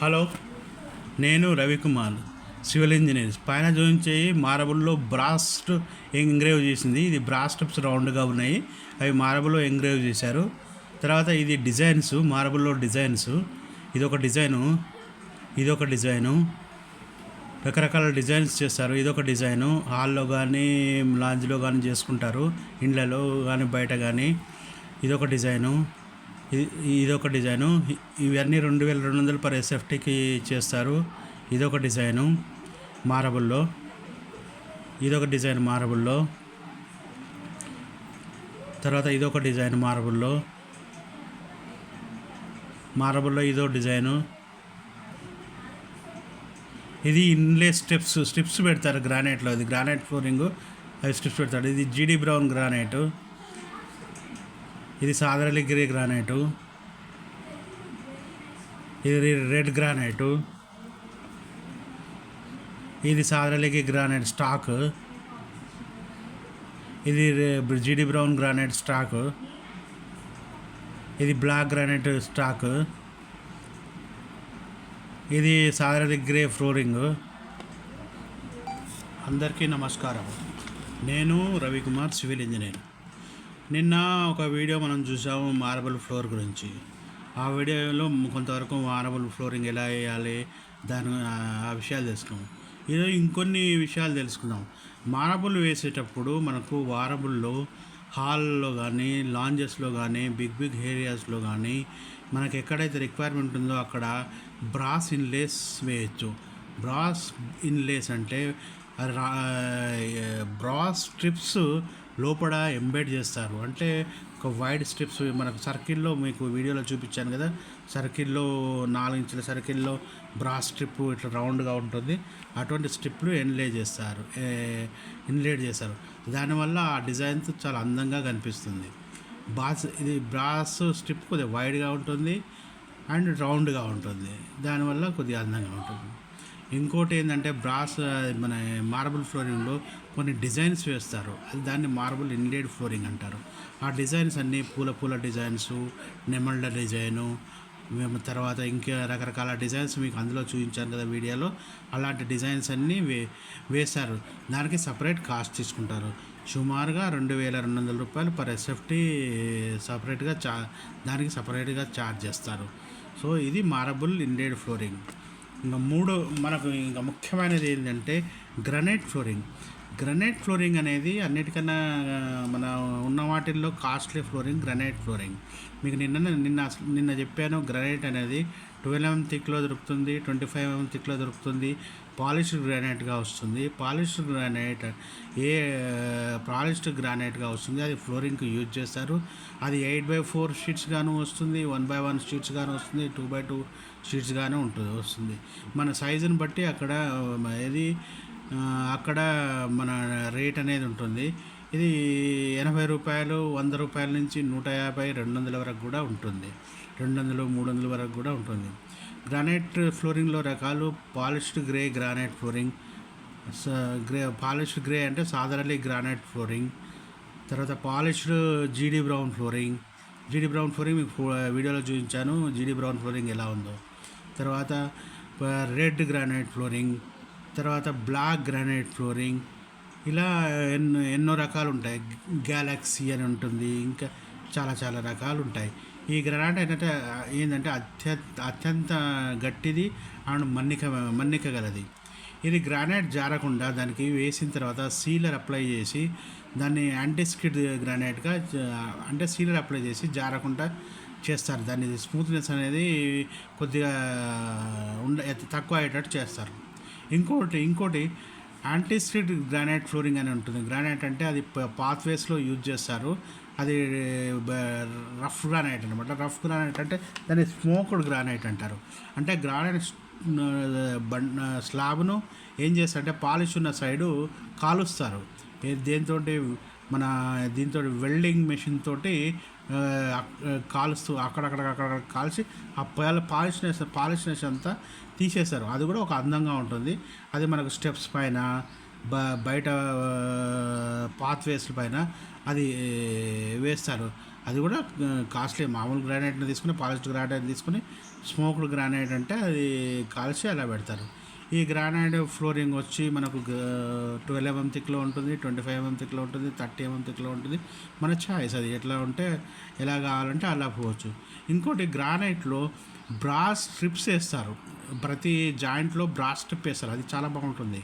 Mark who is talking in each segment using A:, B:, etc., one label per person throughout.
A: Hello, నేను Ravikumar, civil engineer. పైన చూపించే మార్బుల్లో బ్రాస్ట్ ఎంగ్రేవ్ చేసింది. ఇది బ్రాస్ స్టెప్స్ రౌండ్గా ఉన్నాయి, అవి మార్బుల్లో ఎంగ్రేవ్ చేశారు. తర్వాత ఇది డిజైన్స్, మార్బుల్లో డిజైన్స్. ఇదొక డిజైను, రకరకాల డిజైన్స్ చేస్తారు. ఇదొక డిజైను హాల్లో కానీ లాంజ్లో కానీ చేసుకుంటారు, ఇండ్లలో కానీ బయట కానీ. ఇదొక డిజైను, ఇదొక డిజైను. ఇవన్నీ 2200 పర్ ఎస్ఎఫ్టీకి చేస్తారు. ఇదొక డిజైను మార్బుల్లో, ఇదొక డిజైన్ మార్బుల్లో. తర్వాత ఇదొక డిజైన్ మార్బుల్లో ఇదో డిజైను. ఇది ఇన్లే స్టెప్స్ పెడతారు గ్రానైట్లో. ఇది గ్రానైట్ ఫ్లోరింగ్, అవి స్టెప్స్ పెడతారు. ఇది జీడీ బ్రౌన్ గ్రానైటు, ఇది సాదరలిగిరి గ్రానైటు, ఇది రెడ్ గ్రానైటు, ఇది సాదరలిగి గ్రానైట్ స్టాక్, ఇది జీడీ బ్రౌన్ గ్రానైట్ స్టాక్, ఇది బ్లాక్ గ్రానైట్ స్టాక్, ఇది సాదరలిగి గ్రే ఫ్లోరింగ్. అందరికీ నమస్కారం. నేను రవికుమార్, సివిల్ ఇంజనీర్. నిన్న ఒక వీడియో మనం చూసాము మార్బుల్ ఫ్లోర్ గురించి. ఆ వీడియోలో కొంతవరకు మార్బుల్ ఫ్లోరింగ్ ఎలా వేయాలి ఆ విషయాలు తెలుసుకున్నాం. ఈరోజు ఇంకొన్ని విషయాలు తెలుసుకుందాం. మార్బుల్ వేసేటప్పుడు మనకు మార్బుల్లో హాల్లో కానీ లాంజెస్లో కానీ బిగ్ ఏరియాస్లో కానీ మనకు ఎక్కడైతే రిక్వైర్మెంట్ ఉందో అక్కడ బ్రాస్ ఇన్లేస్ వేయచ్చు. బ్రాస్ ఇన్లేస్ అంటే బ్రాస్ స్ట్రిప్స్ లోపల ఎంబెడ్ చేస్తారు. అంటే ఒక వైడ్ స్ట్రిప్స్ మనకు సర్కిల్లో, మీకు వీడియోలో చూపించాను కదా, సర్కిల్లో 4 ఇంచుల సర్కిల్లో బ్రాస్ స్ట్రిప్ ఇట్లా రౌండ్గా ఉంటుంది. అటువంటి స్ట్రిప్లు ఇన్లేడ్ చేస్తారు. దానివల్ల ఆ డిజైన్ చాలా అందంగా కనిపిస్తుంది. ఇది బ్రాస్ స్ట్రిప్ కొద్దిగా వైడ్గా ఉంటుంది అండ్ రౌండ్గా ఉంటుంది, దానివల్ల కొద్దిగా అందంగా ఉంటుంది. ఇంకోటి ఏంటంటే బ్రాస్ మన మార్బుల్ ఫ్లోరింగ్లో కొన్ని డిజైన్స్ వేస్తారు, అది దాన్ని మార్బుల్ ఇన్లేడ్ ఫ్లోరింగ్ అంటారు. ఆ డిజైన్స్ అన్నీ పూల డిజైన్స్, నెమళ్ళ డిజైను, తర్వాత ఇంకా రకరకాల డిజైన్స్ మీకు అందులో చూపించాను కదా వీడియోలో. అలాంటి డిజైన్స్ అన్నీ వేస్తారు. దానికి సపరేట్ కాస్ట్ తీసుకుంటారు. సుమారుగా 2200 రూపాయలు పర్ ఎస్ఎఫ్టీ దానికి సపరేట్గా ఛార్జ్ చేస్తారు. సో ఇది మార్బుల్ ఇన్లేడ్ ఫ్లోరింగ్. మనకు ఇంకా ముఖ్యమైనది ఏంటంటే గ్రనైట్ ఫ్లోరింగ్ అనేది అన్నిటికన్నా మన ఉన్న వాటిల్లో కాస్ట్లీ ఫ్లోరింగ్ గ్రనైట్ ఫ్లోరింగ్. మీకు నిన్న చెప్పాను, గ్రనైట్ అనేది 12 mm థిక్లో దొరుకుతుంది, 25 mm థిక్లో దొరుకుతుంది, పాలిష్డ్ గ్రానైట్గా వస్తుంది. పాలిష్డ్ గ్రానైట్గా వస్తుంది, అది ఫ్లోరింగ్కి యూజ్ చేస్తారు. అది 8x4 షీట్స్ గాను వస్తుంది, 1x1 షీట్స్ గాను వస్తుంది, 2x2 షీట్స్ గాను వస్తుంది. మన సైజుని బట్టి అక్కడ మన రేట్ అనేది ఉంటుంది. ఇది 80 రూపాయలు, 100 రూపాయల నుంచి 150, 200 వరకు కూడా ఉంటుంది. 200, 300 వరకు కూడా ఉంటుంది. గ్రానైట్ ఫ్లోరింగ్లో రకాలు: polished grey granite flooring, polished grey అంటే సాధారణ గ్రానైట్ ఫ్లోరింగ్. తర్వాత పాలిష్డ్ జీడీ బ్రౌన్ ఫ్లోరింగ్ మీకు వీడియోలో చూపించాను, జీడీ బ్రౌన్ ఫ్లోరింగ్ ఎలా ఉందో. తర్వాత రెడ్ గ్రానైట్ ఫ్లోరింగ్, తర్వాత బ్లాక్ గ్రానైట్ ఫ్లోరింగ్. ఇలా ఎన్నో రకాలు ఉంటాయి. గ్యాలక్సీ అని ఉంటుంది, ఇంకా చాలా రకాలు ఉంటాయి. ఈ గ్రానైట్ ఏంటంటే అత్యంత గట్టిది అండ్ మన్నిక గలది. ఇది గ్రానైట్ జారకుండా దానికి వేసిన తర్వాత సీలర్ అప్లై చేసి దాన్ని యాంటీస్కిడ్ గ్రానైట్గా సీలర్ అప్లై చేసి జారకుండా చేస్తారు. దాన్ని స్మూత్నెస్ అనేది కొద్దిగా తక్కువ అయ్యేటట్టు చేస్తారు. ఇంకోటి యాంటీస్కిడ్ గ్రానైట్ ఫ్లోరింగ్ అని ఉంటుంది. గ్రానైట్ అంటే అది పాత్వేస్లో యూజ్ చేస్తారు. అది రఫ్ గ్రానైట్ అనమాట. రఫ్ గ్రానైట్ అంటే దాన్ని స్మోక్డ్ గ్రానైట్ అంటారు. అంటే గ్రానైట్ స్లాబ్ను ఏం చేస్తారంటే పాలిష్ ఉన్న సైడు కాలుస్తారు. దీంతో వెల్డింగ్ మెషిన్ తోటి కాలుస్తూ అక్కడక్కడ కాల్చి ఆ పాలిష్నెస్ అంతా తీసేస్తారు. అది కూడా ఒక అందంగా ఉంటుంది. అది మనకు స్టెప్స్ పైన, బయట పాత్వేస్ల పైన అది వేస్తారు. అది కూడా కాస్ట్లీ. మామూలు గ్రానైట్ని తీసుకుని, పాలిష్డ్ గ్రానైట్ తీసుకుని స్మోక్డ్ గ్రానైట్ అంటే అది కాల్చి అలా పెడతారు. ఈ గ్రానైట్ ఫ్లోరింగ్ వచ్చి మనకు 12 mm థిక్లో ఉంటుంది, 25 mm థిక్లో ఉంటుంది, 30 mm థిక్లో ఉంటుంది. మన చాయిస్ అది ఎట్లా ఉంటే ఎలా కావాలంటే అలా పోవచ్చు. ఇంకోటి గ్రానైట్లో బ్రాస్ స్ట్రిప్స్ వేస్తారు, ప్రతి జాయింట్లో బ్రాస్ స్ట్రిప్ వేస్తారు, అది చాలా బాగుంటుంది.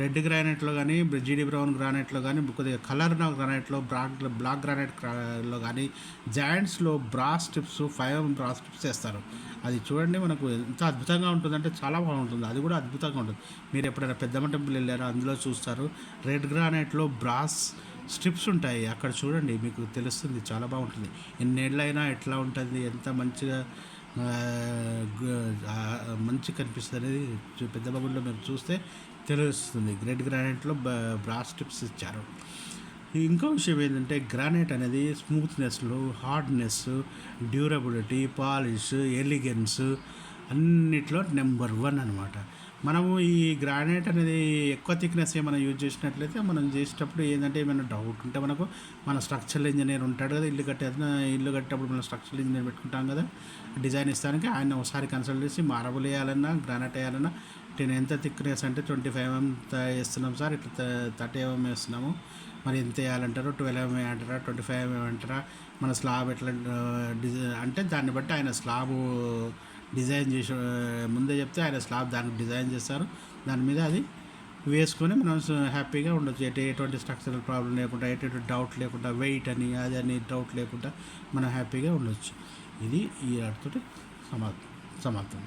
A: రెడ్ గ్రానైట్లో కానీ జీడీ బ్రౌన్ గ్రానైట్లో కానీ కొద్దిగా కలర్ గ్రానైట్లో బ్లాక్ గ్రానైట్లో కానీ జాయింట్స్లో brass strips 5 mm brass strips వేస్తారు. అది చూడండి మనకు ఎంత అద్భుతంగా ఉంటుందంటే చాలా బాగుంటుంది, అది కూడా అద్భుతంగా ఉంటుంది. మీరు ఎప్పుడైనా పెద్దమ్మ టెంపుల్ వెళ్ళారో అందులో చూస్తారు, రెడ్ గ్రానైట్లో బ్రాస్ స్ట్రిప్స్ ఉంటాయి, అక్కడ చూడండి మీకు తెలుస్తుంది, చాలా బాగుంటుంది. ఎన్నేళ్ళైనా ఎట్లా ఉంటుంది, ఎంత మంచిగా మంచి కనిపిస్తుంది అనేది పెద్ద బాగుల్లో మీరు చూస్తే తెలుస్తుంది. రెడ్ గ్రానైట్లో బ్రాస్ స్ట్రిప్స్ ఇచ్చారు. ఇంకో విషయం ఏంటంటే గ్రానైట్ అనేది స్మూత్నెస్లో, హార్డ్నెస్, డ్యూరబిలిటీ, పాలిష్, ఎలిగెన్స్ అన్నిట్లో నెంబర్ 1 అనమాట. మనము ఈ గ్రానైట్ అనేది ఎక్కువ థిక్నెస్ ఏమైనా యూజ్ చేసినట్లయితే మనం చేసేటప్పుడు ఏంటంటే ఏమైనా డౌట్ ఉంటే మనకు మన స్ట్రక్చరల్ ఇంజనీర్ ఉంటాడు కదా, ఇల్లు కట్టేటప్పుడు మనం స్ట్రక్చరల్ ఇంజనీర్ పెట్టుకుంటాం కదా, డిజైన్ ఇస్తానికి ఆయన ఒకసారి కన్సల్ట్ చేసి మార్బుల్ వేయాలన్నా గ్రానైట్ వేయాలన్నా ఎంత థిక్నెస్ అంటే 25 mm వేస్తున్నాం సార్, ఇట్లా 30 mm వేస్తున్నాము, మరి ఎంత వేయాలంటారు, 12 mm అంటారా, 25 mm అంటారా, మన స్లాబ్ ఎట్లా అంటే దాన్ని బట్టి ఆయన స్లాబ్ డిజైన్ చేసి ముందే చెప్తే ఆయన స్లాబ్ దానికి డిజైన్ చేస్తారు, దాని మీద అది వేసుకొని మనం హ్యాపీగా ఉండొచ్చు. ఎటువంటి స్ట్రక్చరల్ ప్రాబ్లం లేకుండా, ఎటువంటి డౌట్ లేకుండా, వెయిట్ అని అది అని డౌట్ లేకుండా మనం హ్యాపీగా ఉండొచ్చు. ఇది ఈ ఆటతో సమాప్తం.